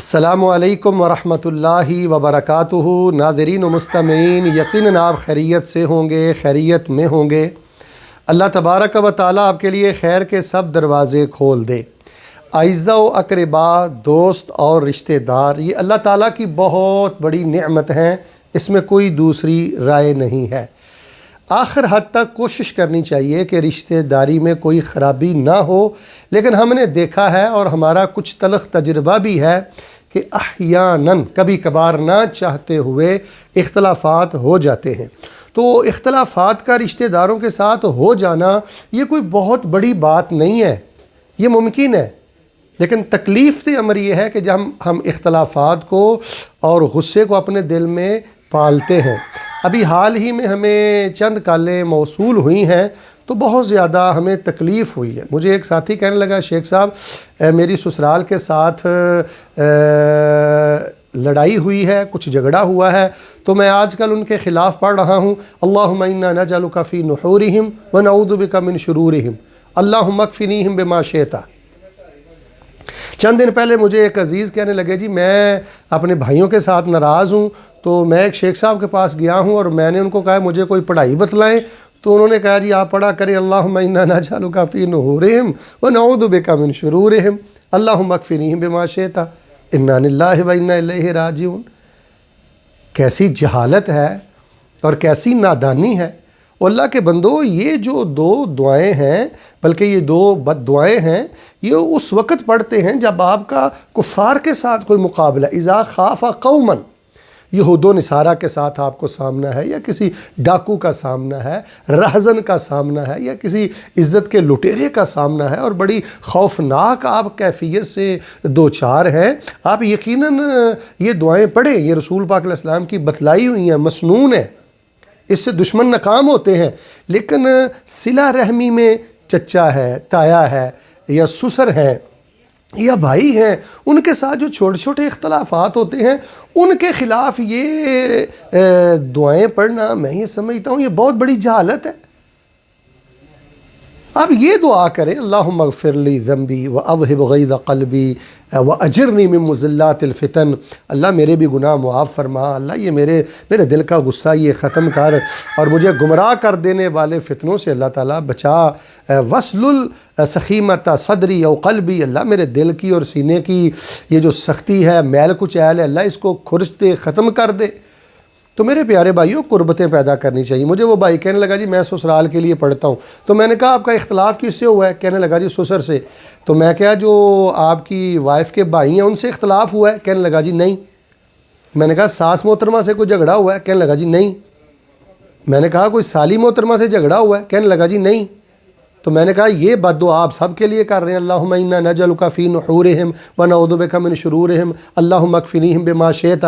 السلام علیکم ورحمۃ اللہ وبرکاتہ۔ ناظرین و مستمعین، یقیناً آپ خیریت سے ہوں گے، خیریت میں ہوں گے۔ اللہ تبارک و تعالیٰ آپ کے لیے خیر کے سب دروازے کھول دے۔ اعزاء و اقربا، دوست اور رشتہ دار، یہ اللہ تعالیٰ کی بہت بڑی نعمت ہیں، اس میں کوئی دوسری رائے نہیں ہے۔ آخر حد تک کوشش کرنی چاہیے کہ رشتہ داری میں کوئی خرابی نہ ہو، لیکن ہم نے دیکھا ہے اور ہمارا کچھ تلخ تجربہ بھی ہے کہ احیاناً کبھی کبھار نہ چاہتے ہوئے اختلافات ہو جاتے ہیں۔ تو اختلافات کا رشتہ داروں کے ساتھ ہو جانا یہ کوئی بہت بڑی بات نہیں ہے، یہ ممکن ہے، لیکن تکلیف سے امر یہ ہے کہ جب ہم اختلافات کو اور غصے کو اپنے دل میں پالتے ہیں۔ ابھی حال ہی میں ہمیں چند کالیں موصول ہوئی ہیں تو بہت زیادہ ہمیں تکلیف ہوئی ہے۔ مجھے ایک ساتھی کہنے لگا، شیخ صاحب میری سسرال کے ساتھ لڑائی ہوئی ہے، کچھ جھگڑا ہوا ہے، تو میں آج کل ان کے خلاف پڑھ رہا ہوں اللہم انا نجعلک فی نحورہم ونعوذ بک من شرورہم اللہم اکفنیہم بما شئت۔ چند دن پہلے مجھے ایک عزیز کہنے لگے، جی میں اپنے بھائیوں کے ساتھ ناراض ہوں، تو میں ایک شیخ صاحب کے پاس گیا ہوں اور میں نے ان کو کہا مجھے کوئی پڑھائی بتلائیں، تو انہوں نے کہا جی آپ پڑھا کریں اللہم انا نجعلک فی نحورہم ونعوذ بک من شرورہم اللہم اکفنیہم بما شئت انا للہ و انا الیہ راجعون۔ کیسی جہالت ہے اور کیسی نادانی ہے۔ اللہ کے بندو، یہ جو دو دعائیں ہیں، بلکہ یہ دو بد دعائیں ہیں، یہ اس وقت پڑھتے ہیں جب آپ کا کفار کے ساتھ کوئی مقابلہ، اذا خاف قوما، یہود و نصارہ کے ساتھ آپ کو سامنا ہے، یا کسی ڈاکو کا سامنا ہے، رہزن کا سامنا ہے، یا کسی عزت کے لٹیرے کا سامنا ہے، اور بڑی خوفناک آپ کیفیت سے دوچار ہیں، آپ یقیناً یہ دعائیں پڑھیں۔ یہ رسول پاک علیہ السلام کی بتلائی ہوئی ہیں، مسنون ہیں، اس سے دشمن ناکام ہوتے ہیں۔ لیکن صلہ رحمی میں چچا ہے، تایا ہے، یا سسر ہے، یا بھائی ہیں، ان کے ساتھ جو چھوٹے چھوٹے اختلافات ہوتے ہیں، ان کے خلاف یہ دعائیں پڑھنا، میں یہ سمجھتا ہوں یہ بہت بڑی جہالت ہے۔ آپ یہ دعا کریں اللہم اغفر لی ذنبی واذہب غیظ قلبی واجرنی من مضلات الفتن، اللہ میرے بھی گناہ معاف فرما، اللہ یہ میرے دل کا غصہ یہ ختم کر، اور مجھے گمراہ کر دینے والے فتنوں سے اللہ تعالیٰ بچا، وسلل سخیمت صدری او قلبی، اللہ میرے دل کی اور سینے کی یہ جو سختی ہے، میل کچیل ہے، اللہ اس کو کھرچ دے، ختم کر دے۔ تو میرے پیارے بھائیوں، قربتیں پیدا کرنی چاہیے۔ مجھے وہ بھائی کہنے لگا جی میں سسرال کے لیے پڑھتا ہوں، تو میں نے کہا آپ کا اختلاف کس سے ہوا ہے؟ کہنے لگا جی سسر سے۔ تو میں کہا جو آپ کی وائف کے بھائی ہیں ان سے اختلاف ہوا ہے؟ کہنے لگا جی نہیں۔ میں نے کہا ساس محترمہ سے کوئی جھگڑا ہوا ہے؟ کہنے لگا جی نہیں۔ میں نے کہا کوئی سالی محترمہ سے جھگڑا ہوا ہے؟ کہنے لگا جی نہیں۔ تو میں نے کہا یہ بد دعا آپ سب کے لیے کر رہے ہیں، اللہم انا نجعلک فی نحورہم ونعوذ بک من شرورہم اللہم اکفنیہم بما شئت۔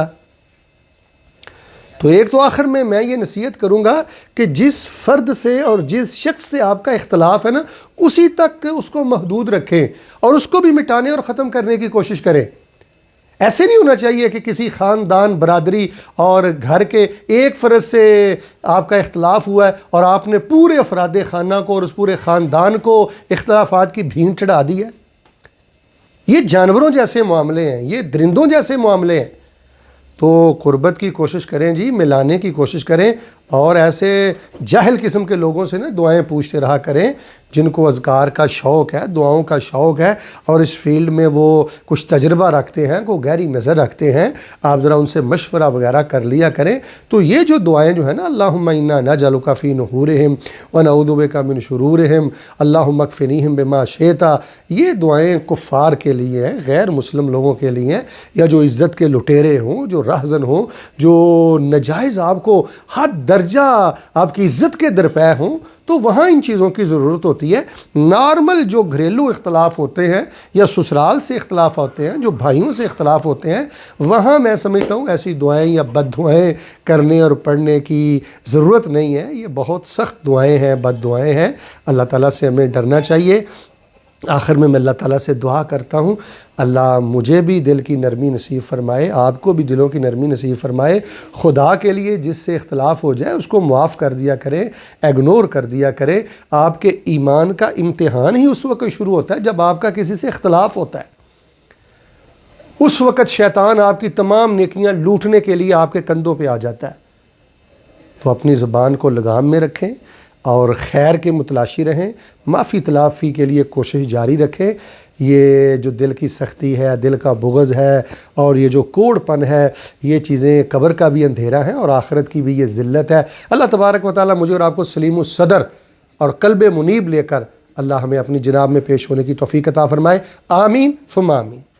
تو ایک تو آخر میں یہ نصیحت کروں گا کہ جس فرد سے اور جس شخص سے آپ کا اختلاف ہے نا، اسی تک اس کو محدود رکھیں اور اس کو بھی مٹانے اور ختم کرنے کی کوشش کریں۔ ایسے نہیں ہونا چاہیے کہ کسی خاندان، برادری اور گھر کے ایک فرد سے آپ کا اختلاف ہوا ہے اور آپ نے پورے افراد خانہ کو اور اس پورے خاندان کو اختلافات کی بھین چڑھا دی ہے۔ یہ جانوروں جیسے معاملے ہیں، یہ درندوں جیسے معاملے ہیں۔ تو قربت کی کوشش کریں جی، ملانے کی کوشش کریں، اور ایسے جاہل قسم کے لوگوں سے نا دعائیں پوچھتے رہا کریں جن کو اذکار کا شوق ہے، دعاؤں کا شوق ہے، اور اس فیلڈ میں وہ کچھ تجربہ رکھتے ہیں، کو گہری نظر رکھتے ہیں۔ آپ ذرا ان سے مشورہ وغیرہ کر لیا کریں۔ تو یہ جو دعائیں جو ہیں نا، اللہم انا نجعلک فی نحورہم ونعوذ بک من شرورہم اللہم اکفنیہم بما شئت، یہ دعائیں کفار کے لیے ہیں، غیر مسلم لوگوں کے لیے ہیں، یا جو عزت کے لٹیرے ہوں، جو رہزن ہوں، جو نجائز آپ کو حد درجہ آپ کی عزت کے درپے ہوں، تو وہاں ان چیزوں کی ضرورت ہوتی ہے۔ نارمل جو گھریلو اختلاف ہوتے ہیں، یا سسرال سے اختلاف ہوتے ہیں، جو بھائیوں سے اختلاف ہوتے ہیں، وہاں میں سمجھتا ہوں ایسی دعائیں یا بد دعائیں کرنے اور پڑھنے کی ضرورت نہیں ہے۔ یہ بہت سخت دعائیں ہیں، بد دعائیں ہیں۔ اللہ تعالیٰ سے ہمیں ڈرنا چاہیے۔ آخر میں اللہ تعالیٰ سے دعا کرتا ہوں، اللہ مجھے بھی دل کی نرمی نصیب فرمائے، آپ کو بھی دلوں کی نرمی نصیب فرمائے۔ خدا کے لیے جس سے اختلاف ہو جائے اس کو معاف کر دیا کریں، اگنور کر دیا کریں۔ آپ کے ایمان کا امتحان ہی اس وقت شروع ہوتا ہے جب آپ کا کسی سے اختلاف ہوتا ہے۔ اس وقت شیطان آپ کی تمام نیکیاں لوٹنے کے لیے آپ کے کندھوں پہ آ جاتا ہے۔ تو اپنی زبان کو لگام میں رکھیں اور خیر کے متلاشی رہیں، معافی تلافی کے لیے کوشش جاری رکھیں۔ یہ جو دل کی سختی ہے، دل کا بغض ہے، اور یہ جو کوڑ پن ہے، یہ چیزیں قبر کا بھی اندھیرا ہیں اور آخرت کی بھی یہ ذلت ہے۔ اللہ تبارک و تعالیٰ مجھے اور آپ کو سلیم الصدر اور قلب منیب لے کر اللہ ہمیں اپنی جناب میں پیش ہونے کی توفیق عطا فرمائے۔ آمین ثم آمین۔